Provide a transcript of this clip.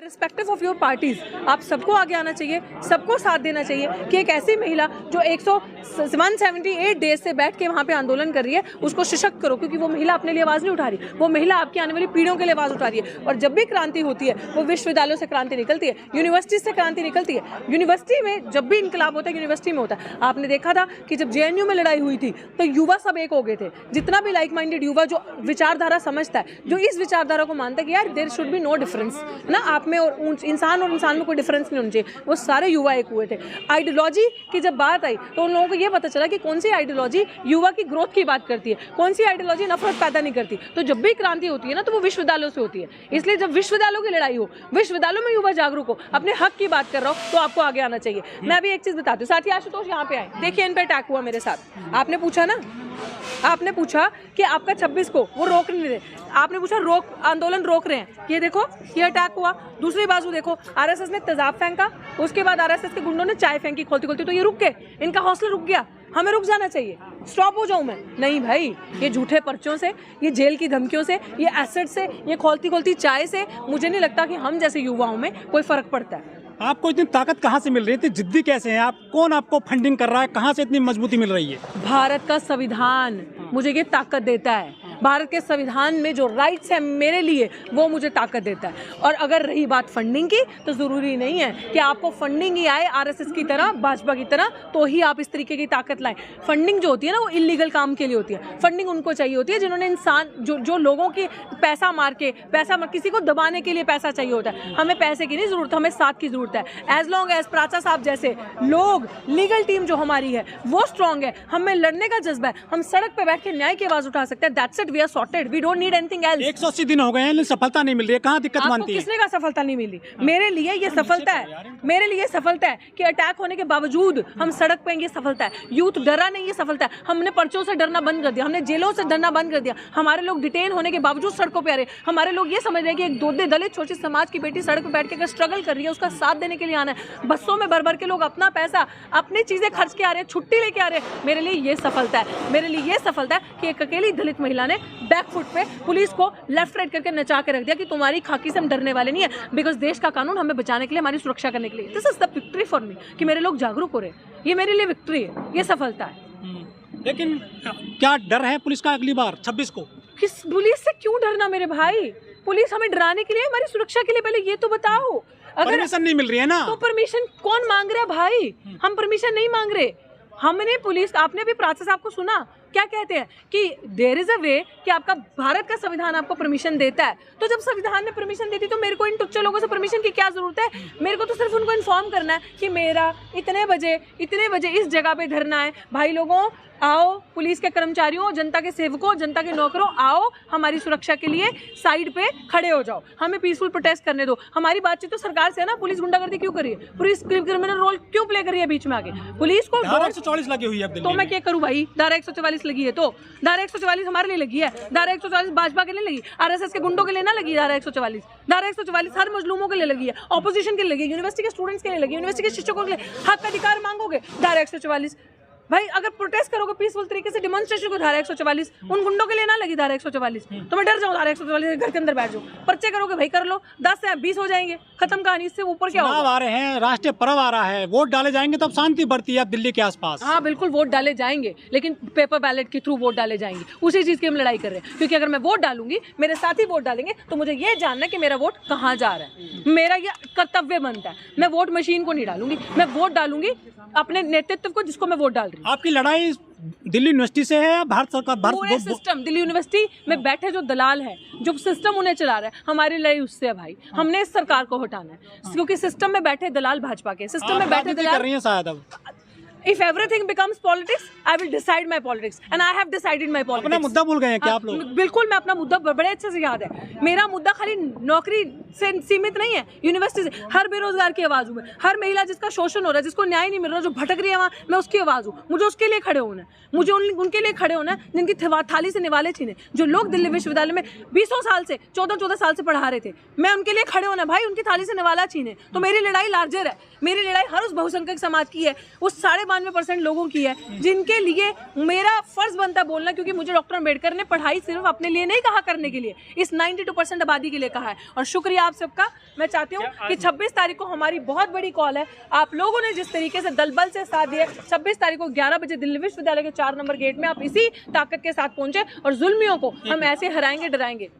Respective of your parties, आप सबको आगे आना चाहिए, सबको साथ देना चाहिए कि एक ऐसी महिला जो 178 डेज से बैठ के वहाँ पे आंदोलन कर रही है उसको सशक्त करो, क्योंकि वो महिला अपने लिए आवाज़ नहीं उठा रही, वो महिला आपकी आने वाली पीढ़ियों के लिए आवाज़ उठा रही है। और जब भी क्रांति होती है वो विश्वविद्यालयों से क्रांति निकलती है, यूनिवर्सिटी से क्रांति निकलती है। यूनिवर्सिटी में जब भी इनकलाब होता है यूनिवर्सिटी में होता है। आपने देखा था कि जब JNU में लड़ाई हुई थी तो युवा सब एक हो गए थे, जितना भी लाइक माइंडेड युवा जो विचारधारा समझता है, जो इस विचारधारा को मानता है कि यार there should be no difference ना, आप में और इंसान में कोई डिफरेंस नहीं होना चाहिए, वो सारे युवा एक हुए थे। आइडियोलॉजी की जब बात आई तो उन लोगों को ये पता चला कि कौन सी आइडियोलॉजी युवा की ग्रोथ की बात करती है, कौन सी आइडियोलॉजी नफरत पैदा नहीं करती। तो जब भी क्रांति होती है ना तो वो विश्वविद्यालयों से होती है। इसलिए जब विश्वविद्यालयों की लड़ाई हो, विश्वविद्यालयों में युवा जागरूक हो, अपने हक की बात कर रहा हो, तो आपको आगे आना चाहिए। मैं अभी एक चीज बताती हूँ, साथी आशुतोष यहाँ पे आए, देखिए इन पे अटैक हुआ मेरे साथ। आपने पूछा ना, आपने पूछा कि आपका 26 को वो रोक नहीं रहे, आपने पूछा रोक आंदोलन रोक रहे हैं, ये देखो ये अटैक हुआ। दूसरी बाजू देखो, RSS ने तेजाब फेंका, उसके बाद RSS के गुंडों ने चाय फेंकी खोलती खोलती, तो ये रुक गए, इनका हौसला रुक गया। हमें रुक जाना चाहिए, स्टॉप हो जाऊं मैं? नहीं भाई, ये झूठे पर्चों से, ये जेल की धमकियों से, ये एसिड से, ये खोलती खोलती चाय से मुझे नहीं लगता कि हम जैसे युवाओं में कोई फर्क पड़ता है। आपको इतनी ताकत कहाँ से मिल रही है, इतनी जिद्दी कैसे हैं आप, कौन आपको फंडिंग कर रहा है, कहाँ से इतनी मजबूती मिल रही है? भारत का संविधान मुझे ये ताकत देता है, भारत के संविधान में जो राइट्स हैं मेरे लिए वो मुझे ताकत देता है। और अगर रही बात फंडिंग की, तो ज़रूरी नहीं है कि आपको फंडिंग ही आए RSS की तरह, भाजपा की तरह, तो ही आप इस तरीके की ताकत लाएं। फंडिंग जो होती है ना वो इलीगल काम के लिए होती है। फंडिंग उनको चाहिए होती है जिन्होंने इंसान जो लोगों की पैसा मार किसी को दबाने के लिए पैसा चाहिए होता है। हमें पैसे की नहीं ज़रूरत, हमें साथ की ज़रूरत है। एज लॉन्ग एज प्राचा साहब जैसे लोग, लीगल टीम जो हमारी है वो स्ट्रांग है, हमें लड़ने का जज्बा है, हम सड़क पे बैठ के न्याय की आवाज़ उठा सकते हैं। That's it, we are sorted, we don't need anything else. 180 दिन हो गए हैं, सफलता नहीं मिल रही है, कहाँ दिक्कत मानती है? किसने कहा सफलता नहीं मिली? मेरे लिए ये सफलता है, मेरे लिए सफलता है कि अटैक होने के बावजूद हम सड़क पे, ये सफलता है। यूथ डरा नहीं, ये सफलता है। हमने पर्चों से डरना बंद कर दिया, हमने जेलों से डरना बंद कर दिया, हमारे लोग डिटेन होने के बावजूद सड़कों पे आ रहे। हमारे लोग ये समझ रहे हैं कि एक दोदे दलित छोटी समाज की बेटी सड़क पे बैठ के अगर स्ट्रगल कर रही है, उसका साथ देने के लिए आना है। बसों में भर भर के लोग अपना पैसा, अपनी चीजें खर्च के आ रहे हैं, छुट्टी लेके आ रहे हैं। मेरे लिए ये सफलता है, मेरे लिए ये सफलता है कि एक अकेली दलित महिला ने बैकफुट पे पुलिस को लेफ्ट राइट करके नचा के रख दिया कि तुम्हारी खाकी से हम डरने वाले नहीं है, बिकॉज देश का कानून हमें बचाने के लिए, हमारी सुरक्षा करने के लिए। This is the victory for me कि मेरे लोग जागरूक हो रहे हैं, ये मेरे लिए विक्ट्री है, ये सफलता है। लेकिन क्या डर है पुलिस का अगली बार 26 को? किस पुलिस से क्यों डरना मेरे भाई? पुलिस हमें डराने के लिए, हमारी सुरक्षा के लिए, पहले ये तो बताओ। अगर परमिशन नहीं मिल रही है ना, तो परमिशन कौन मांग रहा है भाई? हम परमिशन नहीं मांग रहे। हमने पुलिस, आपने भी प्राचा साहब को सुना क्या कहते हैं कि देयर इज अ वे कि आपका भारत का संविधान आपको परमिशन देता है। तो जब संविधान ने परमिशन देती तो मेरे को इन टुच्चे लोगों से परमिशन की क्या जरूरत है? मेरे को तो सिर्फ उनको इन्फॉर्म करना है कि मेरा इतने बजे इस जगह पे धरना है। भाई लोगों आओ, पुलिस के कर्मचारियों, जनता के सेवकों, जनता के नौकरों, आओ हमारी सुरक्षा के लिए साइड पे खड़े हो जाओ, हमें पीसफुल प्रोटेस्ट करने दो। हमारी बातचीत तो सरकार से है ना, पुलिस गुंडागर्दी क्यों करी है? पुलिस क्रिमिनल रोल क्यों प्ले कर रही है बीच में आके? पुलिस को धारा 144 लगी हुई है, तो मैं क्या करूं भाई? धारा 144 लगी है तो धारा 144 हमारे लिए लगी है, धारा 144 भाजपा के लिए लगी, RSS के गुंडों के लिए ना लगी। धारा 144 हर मजलूमों के लिए लगी है, ऑपोजिशन के लिए लगी, यूनिवर्सिटी के स्टूडेंट्स के लिए लगी, यूनिवर्सिटी के शिक्षकों के लिए। हक अधिकार मांगोगे, धारा 144। भाई अगर प्रोटेस्ट करोगे पीसफुल तरीके से, डेमोन्स्ट्रेशन को, धारा 144। उन गुंडों के लिए ना लगी धारा 144। तो मैं डर जाऊं धारा 144, घर के अंदर बैठ जाऊं? पर्चे करोगे भाई, कर लो, 10 से 20 हो जाएंगे, खत्म कहानी। इससे ऊपर क्या होगा? आ रहे हैं, राष्ट्रीय पर्व आ रहा है, वोट डाले जाएंगे तब शांति बढ़ती है दिल्ली के आसपास। हाँ बिल्कुल, वोट डाले जाएंगे, लेकिन पेपर बैलेट के थ्रू वोट डाले जाएंगे। उसी चीज की हम लड़ाई कर रहे हैं, क्योंकि अगर मैं वोट डालूंगी, मेरे साथी वोट डालेंगे, तो मुझे ये जानना है कि मेरा वोट कहाँ जा रहा है। मेरा ये कर्तव्य बनता है। मैं वोट मशीन को नहीं डालूंगी, मैं वोट डालूंगी अपने नेतृत्व को, जिसको मैं वोट डाल रही हूँ। आपकी लड़ाई दिल्ली यूनिवर्सिटी से है या भारत सरकार? पूरे सिस्टम, दिल्ली यूनिवर्सिटी में बैठे जो दलाल है, जो सिस्टम उन्हें चला रहा है, हमारी लड़ाई उससे है भाई। हमने इस सरकार को हटाना है, क्योंकि सिस्टम में बैठे दलाल भाजपा के, सिस्टम में बैठे दलाल कर रही हैं शायद। अब if everything becomes politics, I will decide my politics and I have decided my politics। अपना मुद्दा भूल गए हैं क्या आप लोग? बिल्कुल, मैं अपना मुद्दा बड़े अच्छे से याद है। मेरा मुद्दा खाली नौकरी से सीमित नहीं है, यूनिवर्सिटी से हर बेरोजगार की आवाज़ हूँ मैं, हर महिला जिसका शोषण हो रहा है, जिसको न्याय नहीं मिल रहा, जो भटक रही है वहाँ, मैं उसकी आवाज़ हूँ। मुझे उसके लिए खड़े होना है, मुझे उनके लिए खड़े होना है जिनकी थाली से निवाले छीने, जो लोग दिल्ली विश्वविद्यालय में 20 साल से 14 साल से पढ़ा रहे थे, मैं उनके लिए खड़े होना भाई, उनकी थाली से निवाला छीने। तो मेरी लड़ाई लार्जर है, मेरी लड़ाई हर उस बहुसंख्यक समाज की है, उस 98% लोगों की है, जिनके लिए मेरा फर्ज बनता बोलना, क्योंकि मुझे डॉक्टर अम्बेडकर ने पढ़ाई सिर्फ अपने लिए नहीं कहा करने के लिए, इस 92% आबादी के लिए कहा है। और शुक्रिया आप सबका। मैं चाहती हूँ कि 26 तारीख को हमारी बहुत बड़ी कॉल है, आप लोगों ने जिस तरीके से दल बल से साथ दिया, 26 तारीख को 11 बजे दिल्ली विश्वविद्यालय के 4 नंबर गेट में आप इसी ताकत के साथ पहुंचे और जुल्मियों को हम ऐसे हराएंगे, डराएंगे।